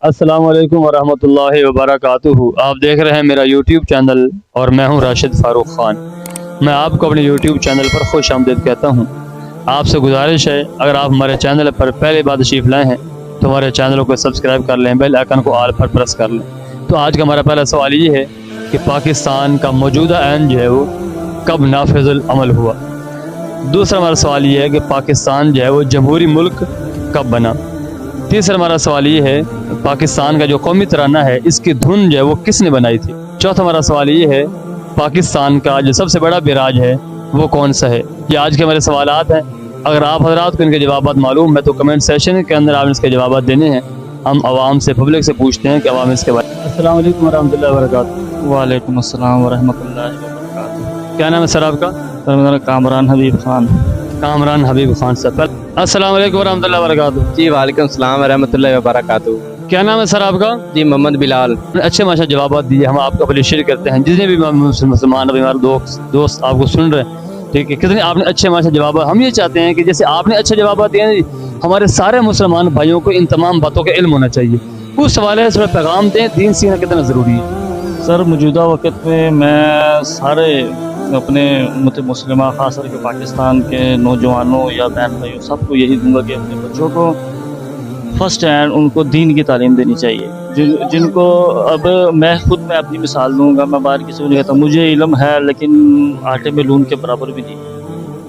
अस्सलाम वालेकुम वरहमतुल्लाहि वबरकातुहू। आप देख रहे हैं मेरा यूट्यूब चैनल और मैं हूं राशिद फारूक ख़ान। मैं आपको अपने यूट्यूब चैनल पर खुश आमदीद कहता हूं। आपसे गुजारिश है, अगर आप हमारे चैनल पर पहली बार तशरीफ़ लाए हैं तो हमारे चैनल को सब्सक्राइब कर लें, बेल आइकन को ऑल पर प्रेस कर लें। तो आज का हमारा पहला सवाल ये है कि पाकिस्तान का मौजूदा आइन जो है वो कब नाफिज़ुल अमल हुआ। दूसरा हमारा सवाल ये है कि पाकिस्तान जो है वो जमहूरी मुल्क कब बना। तीसरा हमारा सवाल ये है पाकिस्तान का जो कौमी तराना है इसकी धुन जो है वो किसने बनाई थी। चौथा हमारा सवाल ये है पाकिस्तान का जो सबसे बड़ा बैराज है वो कौन सा है। ये आज के हमारे सवालात हैं। अगर आप हजरात को इनके जवाब मालूम है तो कमेंट सेशन के अंदर आप इसके जवाब देने हैं। हम आवाम से, पब्लिक से पूछते हैं कि आवाम इसके बारे में। अस्सलाम वालेकुम वरहमतुल्लाहि वबरकातुहू। वालेकुम अस्सलाम वरहमतुल्लाहि वबरकातुहू। क्या नाम है सर आपका? सर मेरा कामरान हबीब खान। कामरान हबीब खान सर। अस्सलाम वालेकुम वरहमतुल्लाहि वबरकातुहू। जी वालेकुम सलाम वरहमतुल्लाहि वबरकातुहू। क्या नाम है सर आपका? जी मोहम्मद बिलाल। अच्छे माशा जवाब दिए, हम आपका अप्रिशिएट करते हैं। जितने भी मुसलमान अभी हमारे दोस्त आपको सुन रहे हैं, ठीक है, कितने आपने अच्छे माशा जवाब। हम ये चाहते हैं कि जैसे आपने अच्छे जवाब दिए, हमारे सारे मुसलमान भाइयों को इन तमाम बातों का इल्म होना चाहिए। उस हवाले से पैगाम दें, दीन सीखना कितना ज़रूरी है। सर मौजूदा वक्त में मैं सारे अपने मुस्लिमा ख़ास करके पाकिस्तान के नौजवानों या बहन भाइयों सबको यही दूंगा कि अपने बच्चों को फर्स्ट हैंड उनको दीन की तालीम देनी चाहिए। जिनको अब मैं खुद अपनी मिसाल दूंगा, मैं बाहर किसी को नहीं कहता, मुझे इल्म है लेकिन आटे में लून के बराबर भी नहीं,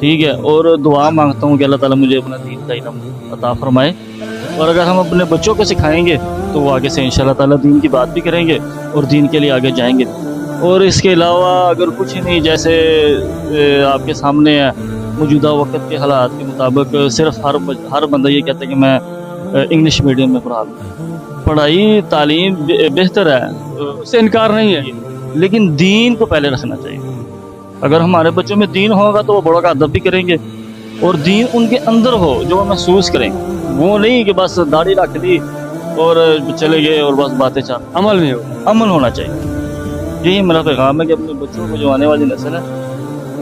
ठीक है। और दुआ मांगता हूँ कि अल्लाह ताला मुझे अपना दीन का इल्म अता फरमाए। और अगर हम अपने बच्चों को सिखाएंगे तो वो आगे से इंशाल्लाह ताला दीन की बात भी करेंगे और दीन के लिए आगे जाएंगे। और इसके अलावा अगर कुछ ही नहीं, जैसे आपके सामने है मौजूदा वक्त के हालात के मुताबिक सिर्फ हर बंदा ये कहता है कि मैं इंग्लिश मीडियम में पढ़ा लूँ। पढ़ाई तालीम बेहतर है, उससे इनकार नहीं है, लेकिन दीन को पहले रखना चाहिए। अगर हमारे बच्चों में दीन होगा तो वो बड़ों का अदब भी करेंगे और दीन उनके अंदर हो जो वो महसूस करें। वो नहीं कि बस दाढ़ी रख दी और चले गए और बस बातें चाह, अमल में हो। अमल होना चाहिए। यही मेरा पैगाम है कि अपने बच्चों को, जो आने वाली नस्ल है,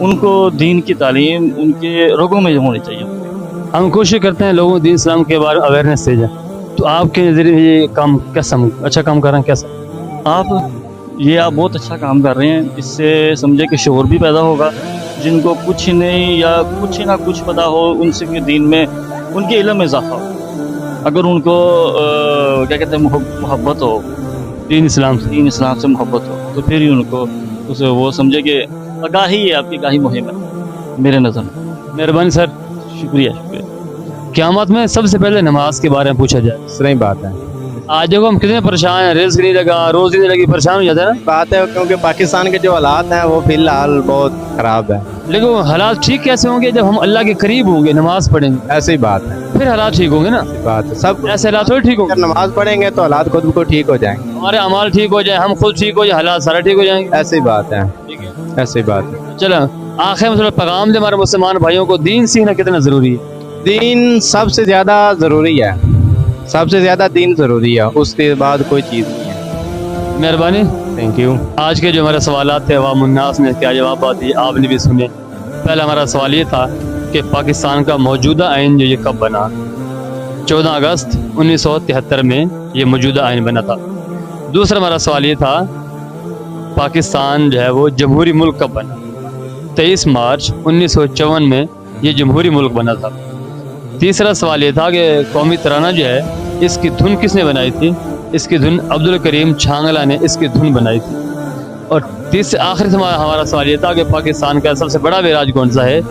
उनको दीन की तालीम उनके रगों में होनी चाहिए। हम कोशिश करते हैं लोगों को दीन इस्लाम के बारे में अवेयरनेस दे जाए। तो आपके नज़रिए ये काम कैसा, अच्छा काम कर रहे हैं? कैसा आप बहुत अच्छा काम कर रहे हैं। इससे समझे कि शोर भी पैदा होगा। जिनको कुछ नहीं या कुछ ना कुछ पता हो, उनसे के दीन में उनके इल्म में इजाफा हो। अगर उनको क्या कहते हैं मोहब्बत हो दीन इस्लाम से मोहब्बत हो, तो फिर ही उनको उसे वो समझे कि आगाही है, आपकी आगाही मुहिम है मेरे नज़र में। मेहरबानी सर, शुक्रिया। क़यामत में सबसे पहले नमाज के बारे में पूछा जाए। सही बात है। आज देखो हम कितने परेशान हैं, रिज़्क़ नहीं लगा, रोज़ी नहीं लगी, परेशान हो जाते हैं ना। बात है क्योंकि पाकिस्तान के जो हालात हैं वो फिलहाल बहुत खराब है। लेकिन वो हालात ठीक कैसे होंगे जब हम अल्लाह के करीब होंगे, नमाज पढ़ेंगे, ऐसी ही बात है। फिर हालात ठीक होंगे ना। बात है, सब ऐसे हालात थोड़ी ठीक होंगे। अगर नमाज पढ़ेंगे तो हालात खुद को ठीक हो जाएंगे। हमारे अमाल ठीक हो जाए, हम खुद ठीक हो जाए, हालात सारे ठीक हो जाएंगे। ऐसी बात है, ठीक है, ऐसी बात है। चलो आखिर में थोड़ा पैगाम दे हमारे मुसलमान भाइयों को, दीन सीखना कितना ज़रूरी है। दीन सबसे ज़्यादा ज़रूरी है, सबसे ज़्यादा दीन ज़रूरी है, उसके बाद कोई चीज़ नहीं है। मेहरबानी, थैंक यू। आज के जो हमारे सवालात थे अवामुन्नास ने क्या जवाब दिए आपने भी सुने। पहला हमारा सवाल ये था कि पाकिस्तान का मौजूदा आइन जो ये कब बना। 14 अगस्त 1973 में ये मौजूदा आइन बना था। दूसरा हमारा सवाल ये था पाकिस्तान जो है वो जमहूरी मुल्क कब बना। 23 मार्च 1954 में ये जमहूरी मुल्क बना था। तीसरा सवाल ये था कि कौमी तराना जो है इसकी धुन किसने बनाई थी। इसकी धुन अब्दुल करीम छांगला ने इसकी धुन बनाई थी। और आखिर हमारा सवाल ये था कि पाकिस्तान का सबसे बड़ा बैराज कौन सा है।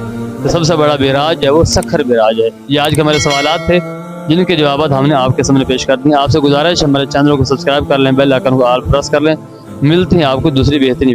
तो सबसे बड़ा बैराज है वो सखर बैराज है। ये आज के हमारे सवालात थे जिनके जवाब हमने आपके सामने पेश कर दिए। आपसे गुजारिश है हमारे चैनल को सब्सक्राइब कर लें, बेल आइकन को ऑल प्रेस कर लें। मिलते हैं आपको दूसरी बेहतरीन